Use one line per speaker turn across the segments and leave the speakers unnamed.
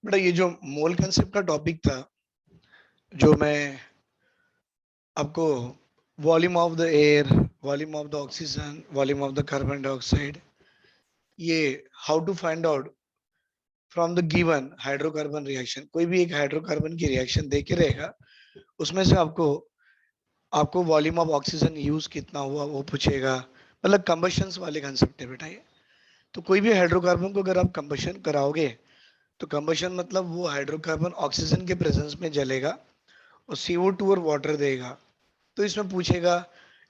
बेटा ये जो मोल कंसेप्ट का टॉपिक था, जो मैं आपको volume of the air, volume of the oxygen, volume of the carbon dioxide, ये how to find out from the given hydrocarbon reaction, कोई भी एक हाइड्रोकार्बन की रिएक्शन दे के रहेगा, उसमें से आपको आपको वॉल्यूम ऑफ ऑक्सीजन यूज कितना हुआ वो पूछेगा। मतलब कंबशंस वाले कंसेप्ट है बेटा ये। तो कोई भी हाइड्रोकार्बन को अगर आप कंबशन कराओगे तो कंबशन मतलब वो हाइड्रोकार्बन ऑक्सीजन के प्रेजेंस में जलेगा और CO2 और वाटर देगा। तो इसमें पूछेगा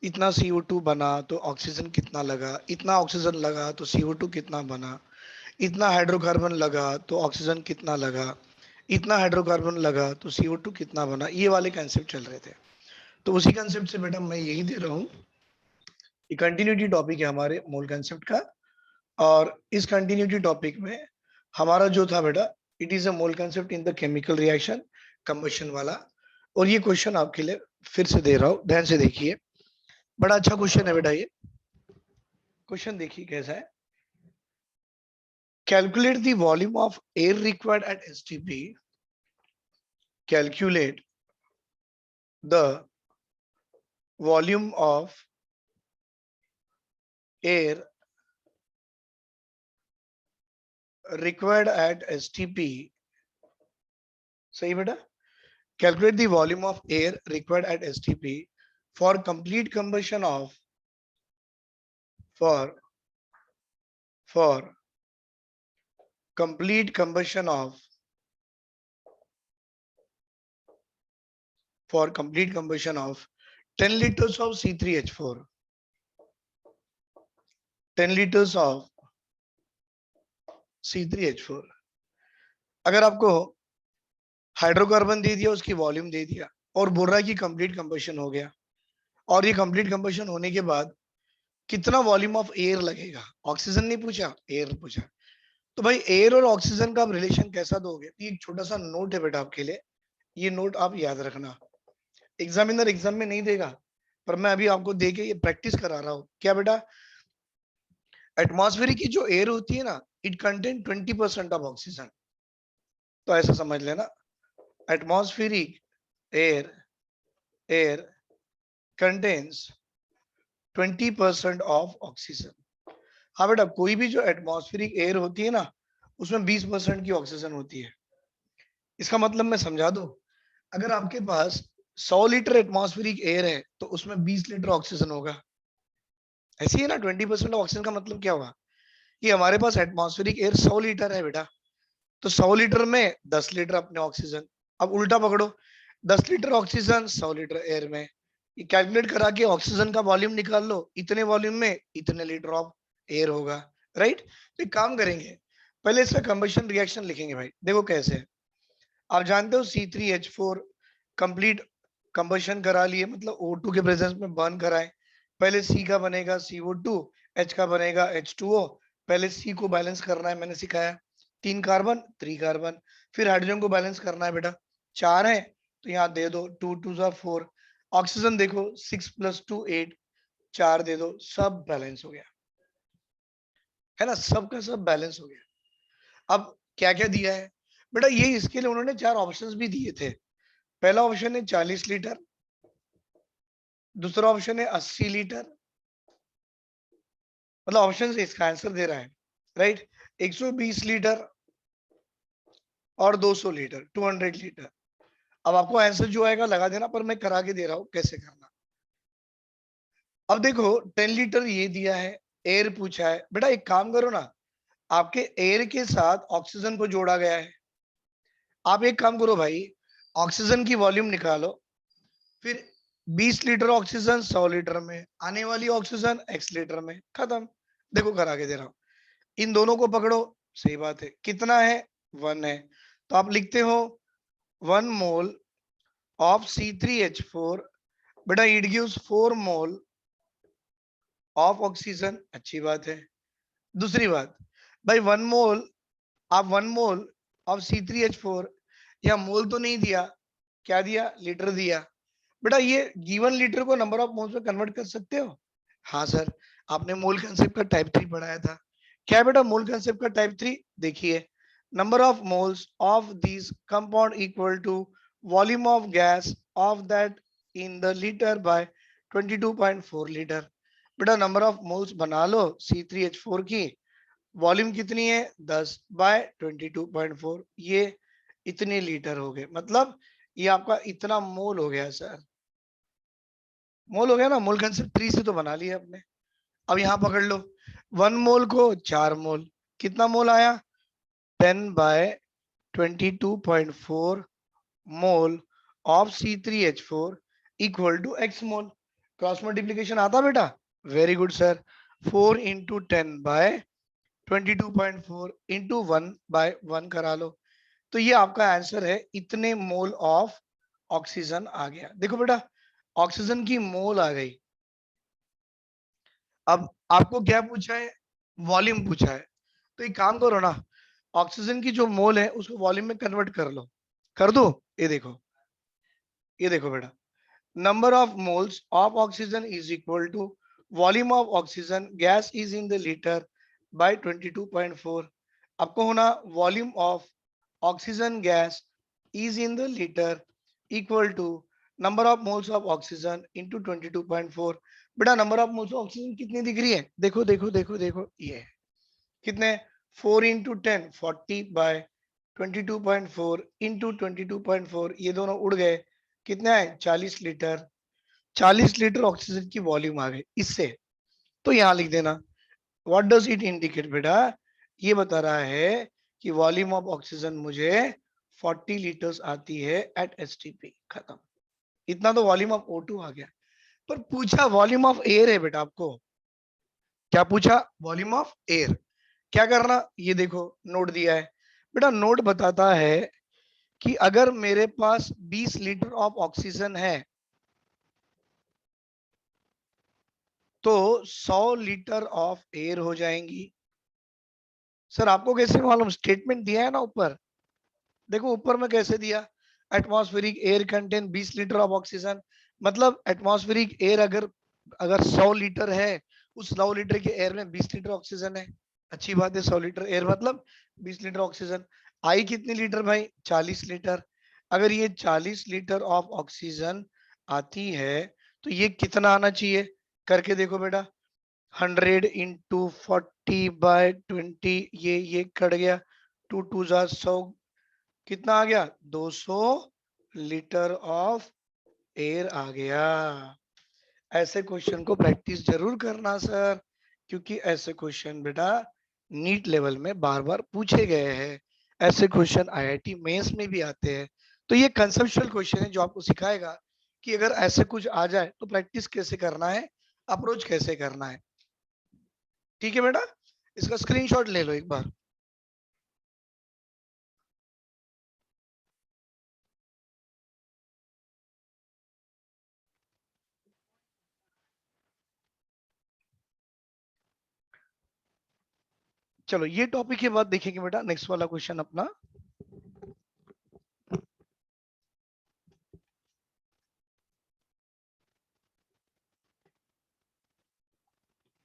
इतना CO2 बना तो ऑक्सीजन कितना लगा, इतना ऑक्सीजन लगा तो CO2 कितना बना, इतना हाइड्रोकार्बन लगा तो ऑक्सीजन कितना लगा, इतना हाइड्रोकार्बन लगा तो CO2 कितना बना। ये वाले कंसेप्ट चल रहे थे। तो उसी कंसेप्ट से बेटा मैं यही दे रहा हूँ। ये कंटिन्यूटी टॉपिक है हमारे मोल कंसेप्ट का। और इस कंटिन्यूटी टॉपिक में हमारा जो था बेटा, it is a mole concept in the chemical reaction, combustion वाला। और ये क्वेश्चन आपके लिए फिर से दे रहा हूँ, ध्यान से देखिए। बड़ा अच्छा क्वेश्चन है बेटा ये। क्वेश्चन देखिए कैसा है। Calculate the volume of air required at STP। Calculate the volume of air required at STP। सही बेटा। Calculate the volume of air required at STP for complete combustion of for complete combustion of for complete combustion of 10 liters of C3H4, 10 liters of C3H4। अगर आपको hydrocarbon दे दिया, उसकी volume दे दिया और बोल रहा है कि कंप्लीट कंबशन हो गया, और ये कंप्लीट कंबशन होने के बाद कितना वॉल्यूम ऑफ एयर लगेगा, ऑक्सीजन नहीं पूछा, एयर पूछा। तो भाई एयर और ऑक्सीजन का आप रिलेशन कैसा दोगे? ये एक छोटा सा नोट है बेटा आपके लिए, ये नोट आप याद रखना। एग्जामिनर एग्जाम में नहीं देगा, पर मैं अभी आपको दे के ये प्रैक्टिस करा रहा हूँ। क्या बेटा? एटमॉस्फेयर की जो एयर होती है ना, इट कंटेन 20% ऑफ ऑक्सीजन। तो ऐसा समझ लेना, atmospheric air air contains 20% of oxygen. हाँ बेटा, कोई भी जो एटमॉस्फेरिक एयर होती है ना, उसमें 20% की ऑक्सीजन होती है। इसका मतलब मैं समझा दूं, अगर आपके पास 100 लीटर एटमॉस्फेरिक एयर है तो उसमें 20 लीटर ऑक्सीजन होगा। ऐसी है ना, 20% ऑक्सीजन का मतलब क्या होगा कि हमारे पास एटमॉस्फेरिक एयर 100 लीटर है बेटा, तो 100 लीटर में 10 लीटर अपने ऑक्सीजन। अब उल्टा पकड़ो, 10 लीटर ऑक्सीजन 100 लीटर एयर में, ये कैलकुलेट करा के ऑक्सीजन का वॉल्यूम निकाल लो, इतने वॉल्यूम में इतने लीटर ऑफ एयर होगा। राइट। तो एक काम करेंगे, पहले इसका कंबशन रिएक्शन लिखेंगे भाई। देखो कैसे, आप जानते हो C3H4 कंप्लीट कंबशन करा लिए, मतलब O2 के प्रेजेंस में बर्न कराए। पहले C का बनेगा CO2, H का बनेगा H2O। पहले C को बैलेंस करना है, मैंने सिखाया, 3 कार्बन 3 कार्बन। फिर हाइड्रोजन को बैलेंस करना है बेटा, 4 है तो यहाँ दे दो, 2 2 4। ऑक्सीजन देखो 6 + 2 8, 4 दे दो, सब बैलेंस हो गया, है ना, सबका सब बैलेंस हो गया। अब क्या क्या दिया है बेटा, ये इसके लिए उन्होंने 4 ऑप्शंस भी दिए थे। पहला ऑप्शन है 40 लीटर, दूसरा ऑप्शन है 80 लीटर, मतलब ऑप्शन से इसका आंसर दे रहा है। राइट। 120 लीटर और 200 लीटर, 200 लीटर। अब आपको आंसर जो आएगा लगा देना, पर मैं करा के दे रहा हूं कैसे करना। अब देखो 10 लीटर ये दिया है, एयर पूछा है बेटा, एक काम करो ना, आपके एयर के साथ ऑक्सीजन को जोड़ा गया है। आप एक काम करो भाई, ऑक्सीजन की वॉल्यूम निकालो, फिर 20 लीटर ऑक्सीजन 100 लीटर में, आने वाली ऑक्सीजन x लीटर में, खत्म। देखो करा के दे रहा हूं, इन दोनों को पकड़ो। सही बात है, कितना है? 1 है। तो आप लिखते हो 1 मोल ऑफ C3H4, बेटा it gives 4 mole of oxygen. अच्छी बात है। दूसरी बात, भाई 1 मोल, आप 1 मोल ऑफ C3H4, या मोल तो नहीं दिया, क्या दिया? लीटर दिया। बेटा ये गिवन लीटर को नंबर ऑफ मोल्स में कन्वर्ट कर सकते हो? हाँ सर, आपने मोल कंसेप्ट का टाइप 3 पढ़ाया था। क्या है बेटा मोल कंसेप्ट का टाइप 3? देखिए, number of moles of these compound equal to volume of gas of that in the liter by 22.4 litre. बेटा नंबर ऑफ मोल्स बना लो C3H4 की, वॉल्यूम कितनी है 10 बाय 22.4, ये इतने लीटर हो गए। मतलब ये आपका इतना मोल हो गया सर, मोल हो गया ना, मोल कंसेप्ट 3 से तो बना लिया आपने। अब यहां पकड़ लो 1 मोल को 4 मोल, कितना मोल आया 10 by 22.4 mole of C3H4 equal to x mole. Cross multiplication आता बेटा, very good sir. 4 into 10 by 22.4 into 1 by 1 करा लो, तो ये आपका आंसर है, इतने मोल ऑफ ऑक्सीजन आ गया। देखो बेटा ऑक्सीजन की मोल आ गई। अब आपको क्या पूछा है, वॉल्यूम पूछा है, तो एक काम करो ना, ऑक्सीजन की जो मोल है उसको वॉल्यूम में कन्वर्ट कर लो। कर दो, ये देखो, ये देखो बेटा, number of moles of oxygen is equal to volume of oxygen gas is in the liter by 22.4। आपको होना volume of oxygen gas is in the liter equal to number of moles of oxygen into 22.4। बेटा number of moles of oxygen कितनी दिख रही है, देखो देखो देखो देखो, ये कितने 4 इंटू 10 40 बाय 22.4 इंटू 22.4, ये दोनों उड़ गए, कितना है 40 लीटर। 40 लीटर ऑक्सीजन की वॉल्यूम आ गई इससे। तो यहां लिख देना, व्हाट डज इट इंडिकेट बेटा, ये बता रहा है कि वॉल्यूम ऑफ ऑक्सीजन मुझे 40 लीटर्स आती है एट एसटीपी। खत्म, इतना तो वॉल्यूम ऑफ O2 आ गया। पर पूछा वॉल्यूम ऑफ एयर है बेटा, आपको क्या पूछा, वॉल्यूम ऑफ एयर। क्या करना, ये देखो नोट दिया है बेटा, नोट बताता है कि अगर मेरे पास 20 लीटर ऑफ ऑक्सीजन है तो 100 लीटर ऑफ एयर हो जाएंगी। सर आपको कैसे मालूम, स्टेटमेंट दिया है ना ऊपर, देखो ऊपर में कैसे दिया, atmospheric air contain 20 litre of oxygen. मतलब एटमॉस्फेरिक एयर अगर अगर 100 लीटर है, उस 100 लीटर के एयर में 20 लीटर ऑक्सीजन है। अच्छी बात है, 100 लीटर एयर मतलब 20 लीटर ऑक्सीजन। आई कितनी लीटर भाई, 40 लीटर। अगर ये 40 लीटर ऑफ ऑक्सीजन आती है तो ये कितना आना चाहिए, करके देखो बेटा, 100 इंटू 40 बाय 20, ये कट गया, 2 2 जा 100, कितना आ गया 200 लीटर ऑफ एयर आ गया। ऐसे क्वेश्चन को प्रैक्टिस जरूर करना सर, क्योंकि ऐसे क्वेश्चन बेटा नीट लेवल में बार बार पूछे गए हैं, ऐसे क्वेश्चन आईआईटी मेंस में भी आते हैं। तो ये कंसेप्चुअल क्वेश्चन है जो आपको सिखाएगा कि अगर ऐसे कुछ आ जाए तो प्रैक्टिस कैसे करना है, अप्रोच कैसे करना है। ठीक है बेटा, इसका स्क्रीनशॉट ले लो एक बार। चलो ये टॉपिक के बाद देखेंगे बेटा नेक्स्ट वाला क्वेश्चन अपना।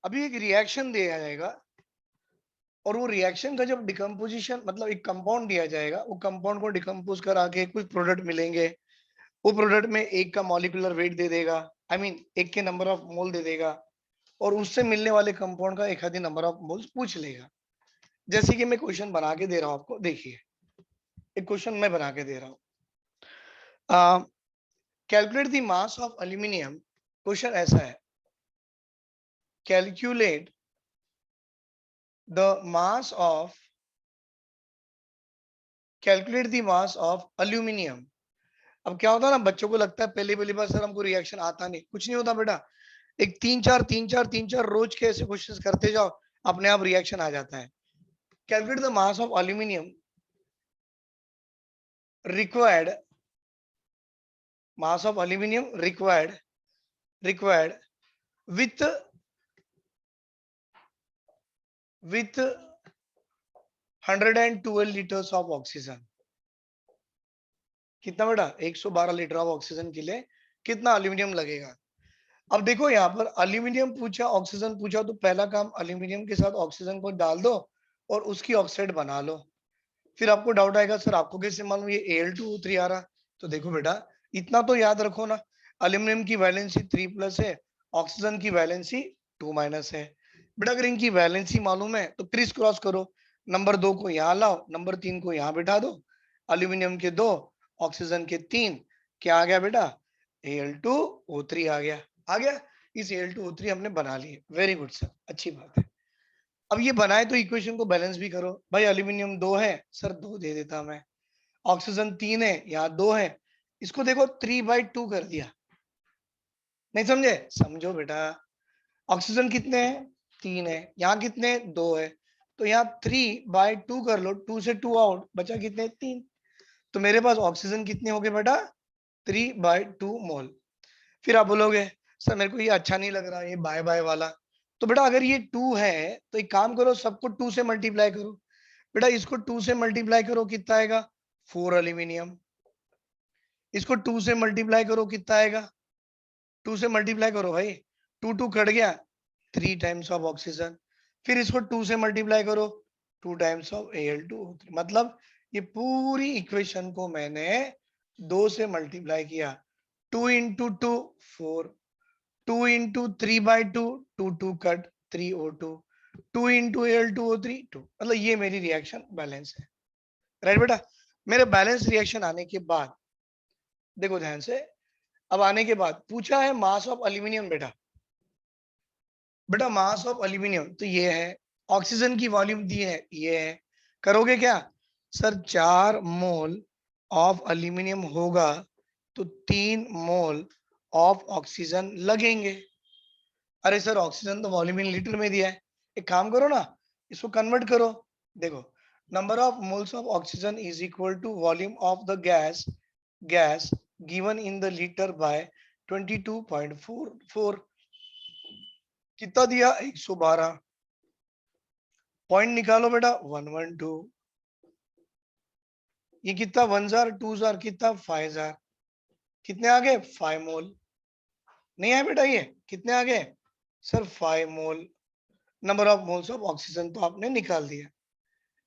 अभी एक रिएक्शन दिया जाएगा और वो रिएक्शन का जब डिकम्पोजिशन, मतलब एक कंपाउंड दिया जाएगा, वो कंपाउंड को डिकम्पोज करा के कुछ प्रोडक्ट मिलेंगे। वो प्रोडक्ट में एक का मॉलिक्यूलर वेट दे देगा, आई मीन एक के नंबर ऑफ मोल दे देगा, और उससे मिलने वाले कंपाउंड का एक आधी नंबर ऑफ मोल्स पूछ लेगा। जैसे कि मैं क्वेश्चन बना के दे रहा हूं आपको, देखिए एक क्वेश्चन मैं बना के दे रहा हूं, calculate the mass of aluminium. Question ऐसा है, calculate the mass of, calculate the mass of aluminium. अब क्या होता है ना, बच्चों को लगता है पहली पहली बार सर हमको रिएक्शन आता नहीं, कुछ नहीं होता बेटा, एक तीन चार रोज के ऐसे क्वेश्चंस करते जाओ, अपने आप रिएक्शन आ जाता है। Calculate the mass of aluminium required, mass of aluminium required with 112 litres of oxygen. कितना बेटा, 112 लीटर ऑफ ऑक्सीजन के लिए कितना एल्यूमिनियम लगेगा। अब देखो यहाँ पर एल्यूमिनियम पूछा, ऑक्सीजन पूछा, तो पहला काम एल्यूमिनियम के साथ ऑक्सीजन को डाल दो और उसकी ऑक्साइड बना लो। फिर आपको डाउट आएगा सर आपको कैसे मालूम ये Al2O3 आ रहा। तो देखो बेटा इतना तो याद रखो ना, एल्यूमिनियम की वैलेंसी 3+ है, ऑक्सीजन की वैलेंसी 2- है। बेटा अगर इनकी वैलेंसी मालूम है तो क्रिस क्रॉस करो, नंबर 2 को यहाँ लाओ, नंबर 3 को यहाँ बिठा दो, एल्यूमिनियम के 2, ऑक्सीजन के 3, क्या आ गया बेटा Al2O3 आ गया। आ गया, इस Al2O3 हमने बना लिए, वेरी गुड सर, अच्छी बात है। अब ये बनाए तो इक्वेशन को बैलेंस भी करो। भाई एल्यूमिनियम 2 है सर, 2 दे देता मैं, ऑक्सीजन 3 है, यहाँ 2 है, इसको देखो 3/2 कर दिया। नहीं समझे? समझो बेटा, ऑक्सीजन कितने हैं 3 है, यहाँ कितने 2 है, तो यहाँ 3/2 कर लो, 2 से 2 आउट, बचा कितने 3। तो मेरे पास ऑक्सीजन कितने हो गए बेटा 3/2 मोल। फिर आप बोलोगे सर मेरे को ये अच्छा नहीं लग रहा ये बाय बाय वाला। तो बेटा अगर ये 2 है तो एक काम करो, सबको 2 से मल्टीप्लाई करो। बेटा इसको 2 से मल्टीप्लाई करो, कितना आएगा 4 एल्यूमिनियम। इसको 2 से मल्टीप्लाई करो, कितना आएगा 2 से मल्टीप्लाई करो भाई, 2 2 कट गया, 3 टाइम्स ऑफ ऑक्सीजन। फिर इसको 2 से मल्टीप्लाई करो, 2 टाइम्स ऑफ Al2O3। मतलब ये पूरी इक्वेशन को मैंने 2 से मल्टीप्लाई किया, 2 into 2 4, 2 into 3/2 2 2 cut 3O2, 2 into Al2O3 2। मतलब ये मेरी रिएक्शन बैलेंस है, राइट बेटा। मेरे बैलेंस रिएक्शन आने के बाद देखो ध्यान से, अब आने के बाद पूछा है मास ऑफ एल्यूमिनियम। बेटा बेटा मास ऑफ एल्यूमिनियम तो ये है, ऑक्सीजन की वॉल्यूम दी है ये है, करोगे क्या सर 4 मोल ऑफ एल्यूमिनियम होगा तो 3 मोल ऑफ ऑक्सीजन लगेंगे। अरे सर ऑक्सीजन तो वॉल्यूम इन लीटर में दिया है, एक काम करो ना इसको कन्वर्ट करो। देखो number of moles of oxygen is equal to volume of the gas gas given in the litre by 22.44। कितना दिया 112, पॉइंट निकालो बेटा 112, ये कितना 1 जार 2 जार कितना 5 जार, कितने आ गए 5 मोल। नहीं आया बेटा ये कितने आ गए sir 5 mole. Number of moles of oxygen तो आपने निकाल दिया।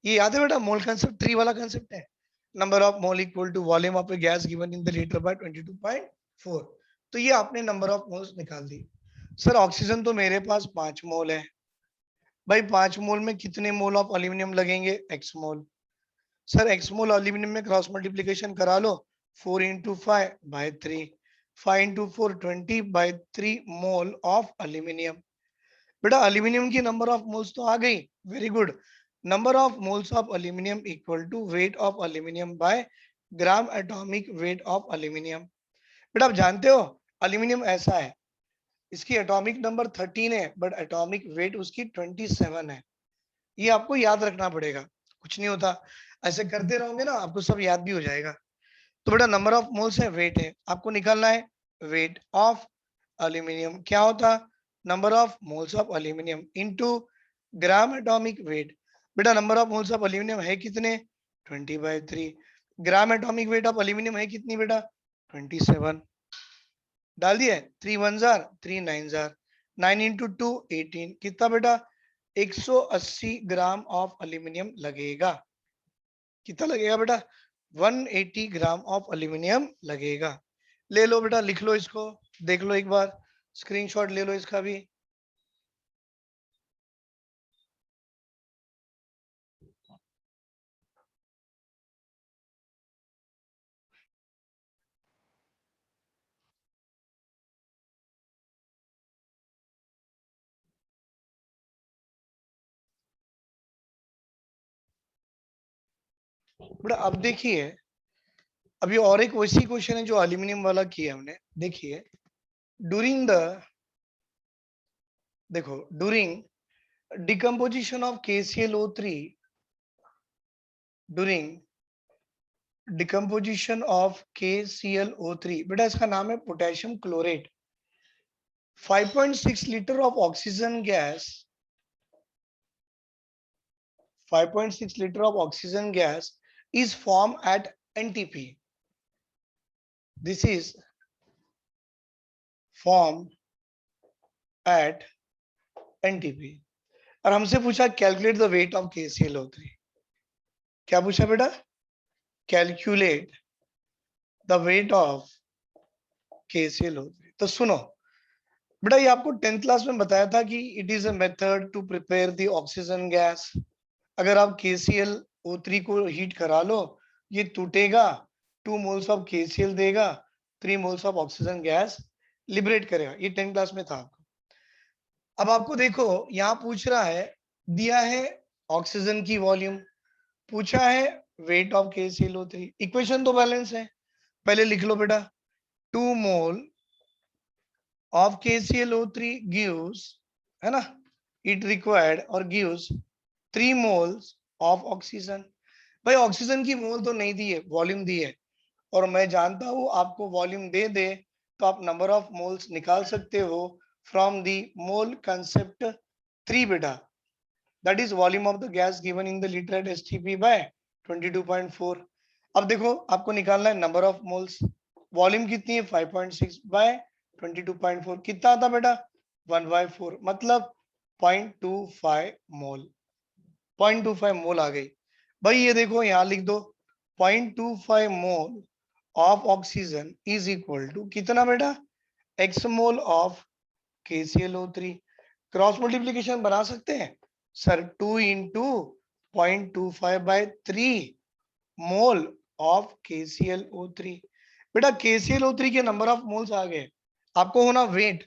ये याद है बेटा मोल कंसेप्ट 3 वाला कंसेप्ट है, number of mole equal to volume of a gas given in the litre by 22.4। तो ये आपने नंबर ऑफ मोल्स निकाल दी। सर ऑक्सीजन तो मेरे पास 5 मोल है, भाई 5 मोल में कितने मोल ऑफ एल्यूमिनियम लगेंगे x mole. Sir x mole aluminium में क्रॉस मल्टीप्लिकेशन करा लो, 4 into 5/3, 5 into 4 20/3 mole of aluminium. बेटा एल्यूमिनियम की नंबर ऑफ मोल्स तो आ गई, very good. Number of moles of aluminium equal to weight of aluminium by gram atomic weight of aluminium. बेटा आप जानते हो एल्यूमिनियम ऐसा है, इसकी एटॉमिक नंबर 13 है बट एटॉमिक वेट उसकी 27 है। ये आपको याद रखना पड़ेगा, कुछ नहीं होता, ऐसे करते रहोगे ना आपको सब याद भी हो जाएगा। तो बेटा नंबर ऑफ मोल्स है, वेट है, आपको निकालना है वेट ऑफ एल्यूमिनियम क्या होता, number of moles of aluminium into gram atomic weight. बेटा number of moles of aluminium है कितने 20/3, gram atomic weight of aluminium है कितनी बेटा 27। डाल दिए 3 1 जार 3 9 जार, 9 इंटू 2 18, कितना बेटा 180 ग्राम ऑफ एल्यूमिनियम लगेगा। कितना लगेगा बेटा 180 ग्राम ऑफ एल्यूमिनियम लगेगा। ले लो बेटा लिख लो इसको, देख लो एक बार, स्क्रीनशॉट ले लो इसका भी। बेटा अब देखिए, अभी और एक वैसी क्वेश्चन है जो एल्यूमिनियम वाला किया हमने, देखिए ड्यूरिंग द, देखो during decomposition of KClO3, during decomposition of KClO3, बेटा इसका नाम है potassium chlorate, 5.6 litre of oxygen gas, 5.6 liter of oxygen gas is formed at NTP. This is formed at NTP. और हमसे पूछा calculate the weight of KClO3। क्या पूछा बेटा? Calculate the weight of KClO3। तो सुनो बेटा, ये आपको 10th क्लास में बताया था कि it is a method to prepare the oxygen gas. अगर आप KClO3 को हीट करा लो, ये टूटेगा, 2 मोल्स ऑफ KCl देगा, 3 moles of oxygen gas liberate करेगा। ये 10th क्लास में था आपको। अब आपको देखो यहाँ पूछ रहा है, दिया है ऑक्सीजन की वॉल्यूम, पूछा है वेट ऑफ KClO3। इक्वेशन तो बैलेंस है, पहले लिख लो बेटा। 2 मोल of KClO3 gives, है ना, it required और gives 3 moles of oxygen। भाई ऑक्सीजन की मोल तो नहीं दी है, वॉल्यूम दी है, और मैं जानता हूं आपको वॉल्यूम दे दे तो आप नंबर ऑफ मोल्स निकाल सकते हो फ्रॉम दी मोल कंसेप्ट 3 बेटा। That is volume of the gas given in the litre at STP by 22.4। अब देखो आपको निकालना है नंबर ऑफ मोल्स, वॉल्यूम कितनी है 5.6 बाय 22.4, कितना आता बेटा 1/4, मतलब 0.25 मोल। 0.25 मोल आ गई। भाई ये देखो यहाँ लिख दो, 0.25 mole of oxygen is equal to कितना बेटा, x mole of KClO3। Cross multiplication बना सकते हैं sir, 2 into 0.25/3 mole of KClO3। बेटा KClO3 के नंबर ऑफ मोल्स आ गए, आपको होना वेट,